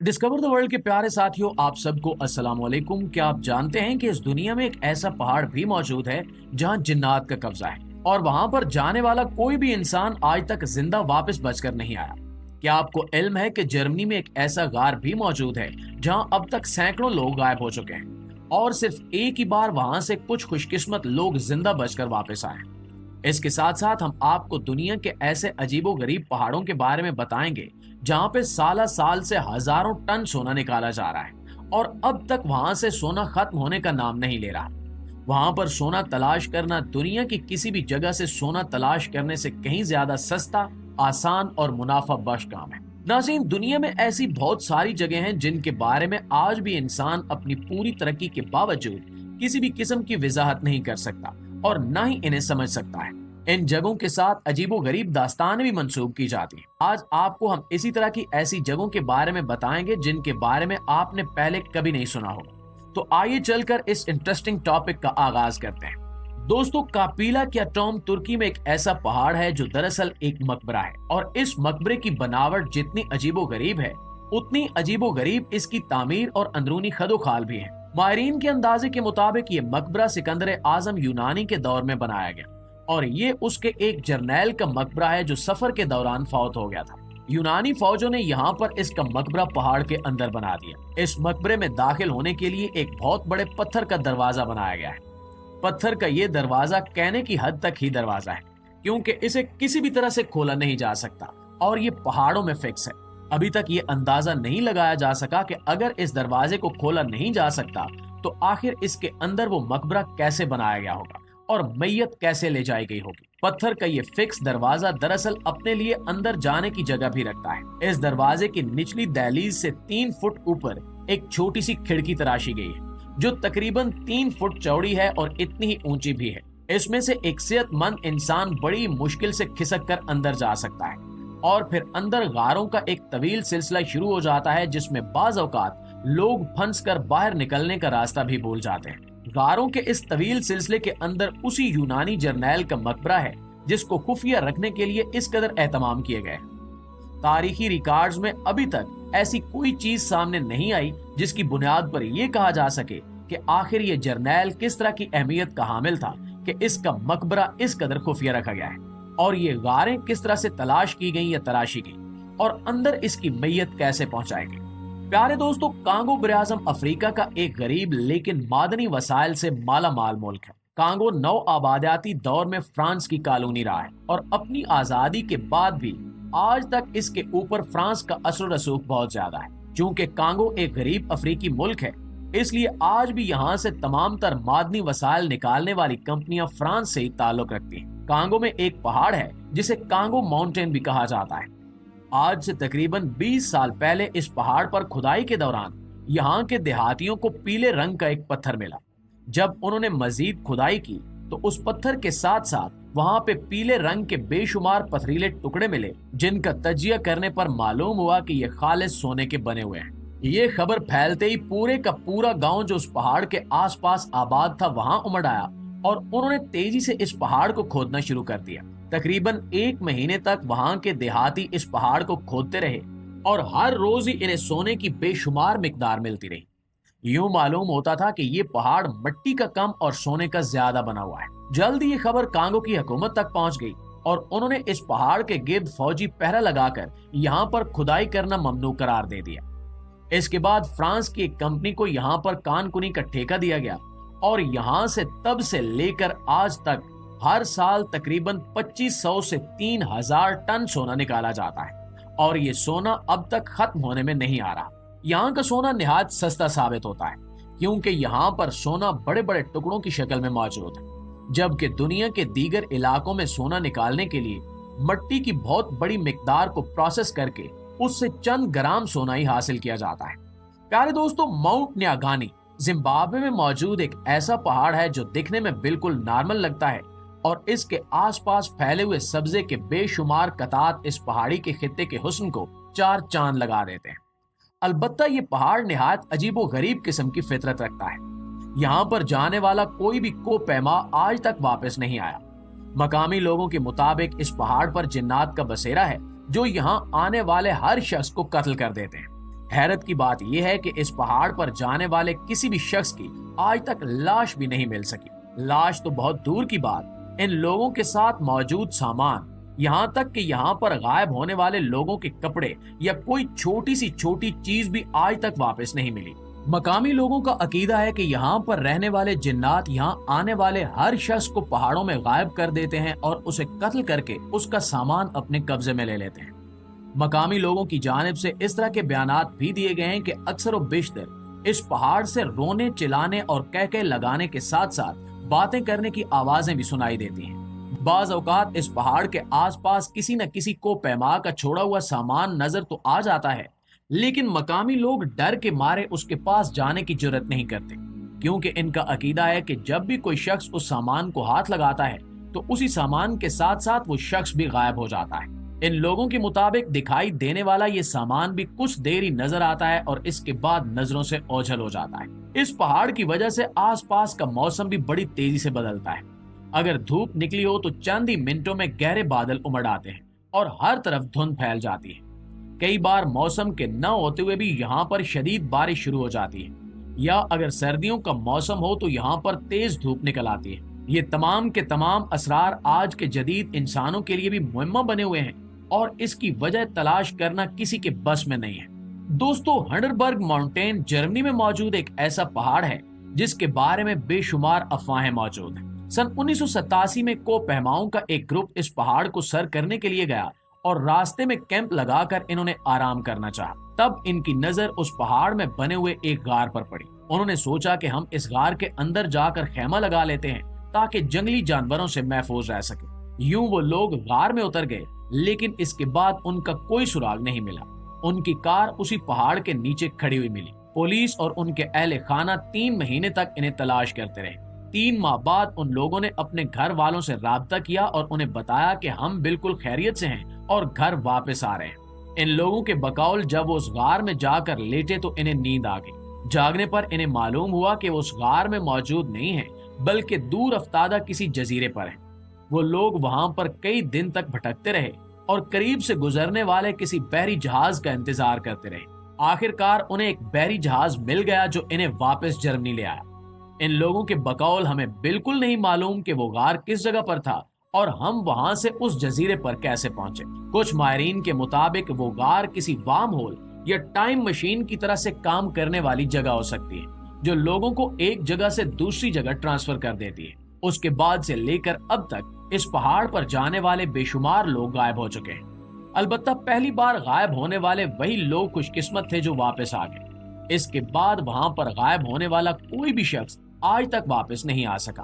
Discover the world के प्यारे साथियों, आप सबको अस्सलाम वालेकुम। क्या आप जानते हैं कि इस दुनिया में एक ऐसा पहाड़ भी मौजूद है जहां जिन्नात का कब्जा है और वहां पर जाने वाला कोई भी इंसान आज तक जिंदा वापस बचकर नहीं आया। क्या आपको इल्म है कि जर्मनी में एक ऐसा गार भी मौजूद है जहां अब तक सैकड़ों लोग गायब हो चुके हैं और सिर्फ एक ही बार वहां से कुछ खुशकिस्मत लोग जिंदा बचकर वापस आए। इसके साथ साथ हम आपको दुनिया के ऐसे अजीबो गरीब पहाड़ों के बारे में बताएंगे जहां पे साल साल से हजारों टन सोना निकाला जा रहा है और अब तक वहां से सोना खत्म होने का नाम नहीं ले रहा। वहां पर सोना तलाश करना दुनिया की किसी भी जगह से सोना तलाश करने से कहीं ज्यादा सस्ता, आसान और मुनाफा बख्श काम है। नाज़रीन, दुनिया में ऐसी बहुत सारी जगह हैं जिनके बारे में आज भी इंसान अपनी पूरी तरक्की के बावजूद किसी भी किस्म की वजाहत नहीं कर सकता और न ही इन्हें समझ सकता है। इन जगहों के साथ अजीबो गरीब दास्तानें भी मंसूब की जाती हैं। आज आपको हम इसी तरह की ऐसी जगहों के बारे में बताएंगे जिनके बारे में आपने पहले कभी नहीं सुना हो। तो आइए चलकर इस इंटरेस्टिंग टॉपिक का आगाज करते हैं। दोस्तों, कापीला क्याटोम तुर्की में एक ऐसा पहाड़ है जो दरअसल एक मकबरा है और इस मकबरे की बनावट जितनी अजीबो गरीब है उतनी अजीबो गरीब इसकी तामीर और अंदरूनी खदोखाल भी है। माहिरीन के अंदाजे के मुताबिक ये मकबरा सिकंदर आजम यूनानी के दौर में बनाया गया और ये उसके एक जर्नैल का मकबरा है जो सफर के दौरान फौत हो गया था। यूनानी फौजों ने यहाँ पर इसका मकबरा पहाड़ के अंदर बना दिया। इस मकबरे में दाखिल होने के लिए एक बहुत बड़े पत्थर का दरवाजा बनाया गया है। पत्थर का ये दरवाजा कहने की हद तक ही दरवाजा है क्योंकि इसे किसी भी तरह से खोला नहीं जा सकता और ये पहाड़ों में फिक्स है। अभी तक ये अंदाजा नहीं लगाया जा सका कि अगर इस दरवाजे को खोला नहीं जा सकता तो आखिर इसके अंदर वो मकबरा कैसे बनाया गया होगा और मैयत कैसे ले जाई गई होगी। पत्थर का ये फिक्स दरवाजा दरअसल अपने लिए अंदर जाने की जगह भी रखता है। इस दरवाजे की निचली दहलीज से 3 फुट ऊपर एक छोटी सी खिड़की तराशी गई है जो तकरीबन 3 फुट चौड़ी है और इतनी ही ऊंची भी है। इसमें से एक सेहतमंद इंसान बड़ी मुश्किल से खिसक कर अंदर जा सकता है और फिर अंदर गारों का एक तवील सिलसिला शुरू हो जाता है जिसमें बाज औकात लोग फंस कर बाहर निकलने का रास्ता भी भूल जाते हैं। गारों के इस तवील सिलसिले के अंदर उसी यूनानी जर्नैल का मकबरा है जिसको खुफिया रखने के लिए इस कदर एहतमाम किए गए। तारीखी रिकॉर्ड्स में अभी तक ऐसी कोई चीज सामने नहीं आई जिसकी बुनियाद पर यह कहा जा सके कि आखिर ये जर्नैल किस तरह की अहमियत का हामिल था कि इसका मकबरा इस कदर खुफिया रखा गया है और ये गारें किस तरह से तलाश की गई या तराशी गई और अंदर इसकी मैयत कैसे पहुंचाई गई। प्यारे दोस्तों, कांगो बराआज़म अफ्रीका का एक गरीब लेकिन मादनी वसाइल से माला माल मुल्क है। कांगो नौ आबादियाती दौर में फ्रांस की कॉलोनी रहा है और अपनी आजादी के बाद भी आज तक इसके ऊपर फ्रांस का असर रसूख बहुत ज्यादा है। चूंकि कांगो एक गरीब अफ्रीकी मुल्क है इसलिए आज भी यहाँ से तमाम तर मादनी वसाइल निकालने वाली कंपनियां फ्रांस से ही ताल्लुक रखती हैं। कांगो में एक पहाड़ है जिसे कांगो माउंटेन भी कहा जाता है। आज से तकरीबन 20 साल पहले इस पहाड़ पर खुदाई के दौरान यहाँ के देहातियों को पीले रंग का एक पत्थर मिला। जब उन्होंने मजीद खुदाई की तो उस पत्थर के साथ साथ वहाँ पे पीले रंग के बेशुमार पथरीले टुकड़े मिले जिनका तजिया करने पर मालूम हुआ कि ये खालिस सोने के बने हुए हैं। ये खबर फैलते ही पूरे का पूरा गांव जो उस पहाड़ के आसपास आबाद था वहां उमड़ आया और उन्होंने तेजी से इस पहाड़ को खोदना शुरू कर दिया। तकरीबन 1 महीने तक वहां के देहाती इस पहाड़ को खोदते रहे और हर रोज ही इन्हें सोने की बेशुमार मिकदार मिलती रही। यूं मालूम होता था कि ये पहाड़ मिट्टी का कम और सोने का ज्यादा बना हुआ है। जल्द ये खबर कांगो की हुकूमत तक पहुंच गई और उन्होंने इस पहाड़ के गिर्द फौजी पहरा लगाकर यहाँ पर खुदाई करना ममनू करार दे दिया। इसके बाद फ्रांस की एक कंपनी को यहाँ पर कानकुनी का ठेका दिया गया और यहाँ से तब से लेकर आज तक हर साल तकरीबन 2500 से 3000 टन सोना निकाला जाता है और ये सोना अब तक खत्म होने में नहीं आ रहा। यहाँ का सोना निहायत सस्ता साबित होता है क्योंकि यहाँ पर सोना बड़े बड़े टुकड़ों की शक्ल में मौजूद है, जबकि दुनिया के दीगर इलाकों में सोना निकालने के लिए मिट्टी की बहुत बड़ी मिकदार को प्रोसेस करके उससे चंद ग्राम सोना ही हासिल किया जाता है। प्यारे दोस्तों, माउंट न्यागानी जिम्बाब्वे में मौजूद एक ऐसा पहाड़ है जो दिखने में बिल्कुल नॉर्मल लगता है और इसके आसपास फैले हुए सब्जे के बेशुमार कतात इस पहाड़ी के खित्ते के हुस्न को 4 चांद लगा देते हैं। अलबत्ता ये पहाड़ निहायत अजीबो गरीब किस्म की फितरत रखता है। यहाँ पर जाने वाला कोई भी कोपैमा आज तक वापस नहीं आया। मकामी लोगों के मुताबिक इस पहाड़ पर जिन्नात का बसेरा है जो यहाँ आने वाले हर शख्स को कत्ल कर देते हैं। हैरत की बात यह है कि इस पहाड़ पर जाने वाले किसी भी शख्स की आज तक लाश भी नहीं मिल सकी। लाश तो बहुत दूर की बात, इन लोगों के साथ मौजूद सामान, यहाँ तक कि यहाँ पर गायब होने वाले लोगों के कपड़े या कोई छोटी सी छोटी चीज भी आज तक वापस नहीं मिली। मकामी लोगों का अकीदा है कि यहाँ पर रहने वाले जिन्नात यहाँ आने वाले हर शख्स को पहाड़ों में गायब कर देते हैं और उसे कत्ल करके उसका सामान अपने कब्जे में ले लेते हैं। मकामी लोगों की जानिब से इस तरह के बयानात भी दिए गए हैं कि अक्सर व बेशतर इस पहाड़ से रोने, चिल्लाने और कह लगाने के साथ साथ बातें करने की आवाजें भी सुनाई देती हैं। बाज औकात इस पहाड़ के आसपास किसी न किसी को पैमा का छोड़ा हुआ सामान नजर तो आ जाता है, लेकिन मकामी लोग डर के मारे उसके पास जाने की जुर्रत नहीं करते, क्योंकि इनका अकीदा है कि जब भी कोई शख्स उस सामान को हाथ लगाता है तो उसी सामान के साथ साथ वो शख्स भी गायब हो जाता है। इन लोगों के मुताबिक दिखाई देने वाला ये सामान भी कुछ देर ही नजर आता है और इसके बाद नजरों से ओझल हो जाता है। इस पहाड़ की वजह से आसपास का मौसम भी बड़ी तेजी से बदलता है। अगर धूप निकली हो तो चंद ही मिनटों में गहरे बादल उमड़ आते हैं और हर तरफ धुंध फैल जाती है। कई बार मौसम के न होते हुए भी यहाँ पर शदीद बारिश शुरू हो जाती है, या अगर सर्दियों का मौसम हो तो यहाँ पर तेज धूप निकल आती है। ये तमाम के तमाम असरार आज के जदीद इंसानों के लिए भी मुहिम्मा बने हुए हैं और इसकी वजह तलाश करना किसी के बस में नहीं है। दोस्तों, हंडरबर्ग माउंटेन जर्मनी में मौजूद एक ऐसा पहाड़ है जिसके बारे में बेशुमार अफवाहें मौजूद हैं। सन 1987 में कोपहमाओं का एक ग्रुप इस पहाड़ को सर करने के लिए गया और रास्ते में कैंप लगाकर इन्होंने आराम करना चाहा। तब इनकी नजर उस पहाड़ में बने हुए एक गार पर पड़ी। उन्होंने सोचा कि हम इस गार के अंदर जाकर खेमा लगा लेते हैं ताकि जंगली जानवरों से महफूज रह सके। यूं वो लोग गार में उतर गए, लेकिन इसके बाद उनका कोई सुराग नहीं मिला। उनकी कार उसी पहाड़ के नीचे खड़ी हुई मिली। पुलिस और उनके अहले खाना 3 महीने तक इन्हें तलाश करते रहे। 3 माह बाद उन लोगों ने अपने घर वालों से राब्ता किया और उन्हें बताया कि हम बिल्कुल खैरियत से हैं और घर वापस आ रहे हैं। इन लोगों के बकौल जब वो उस गार में जाकर लेटे तो इन्हें नींद आ गई। जागने पर इन्हें मालूम हुआ कि वो उस गार में मौजूद नहीं है, बल्कि दूर अफ्तादा किसी जजीरे पर है। वो लोग वहां पर कई दिन तक भटकते रहे और करीब से गुजरने वाले किसी बहरी जहाज का इंतजार करते रहे। आखिरकार उन्हें एक बहरी जहाज मिल गया जो इन्हें वापस जर्मनी ले आया। इन लोगों के बकौल हमें बिल्कुल नहीं मालूम कि वो गार किस जगह पर था और हम वहां से उस जजीरे पर कैसे पहुंचे। कुछ माहिरीन के मुताबिक वो गार किसी वार्म होल या टाइम मशीन की तरह से काम करने वाली जगह हो सकती है, जो लोगों को एक जगह से दूसरी जगह ट्रांसफर कर देती है। उसके बाद से लेकर अब तक इस पहाड़ पर जाने वाले बेशुमार लोग गायब हो चुके हैं। अलबत्ता पहली बार गायब होने वाले वही लोग खुशकिस्मत थे जो वापस आ गए। इसके बाद वहां पर गायब होने वाला कोई भी शख्स आज तक वापस नहीं आ सका।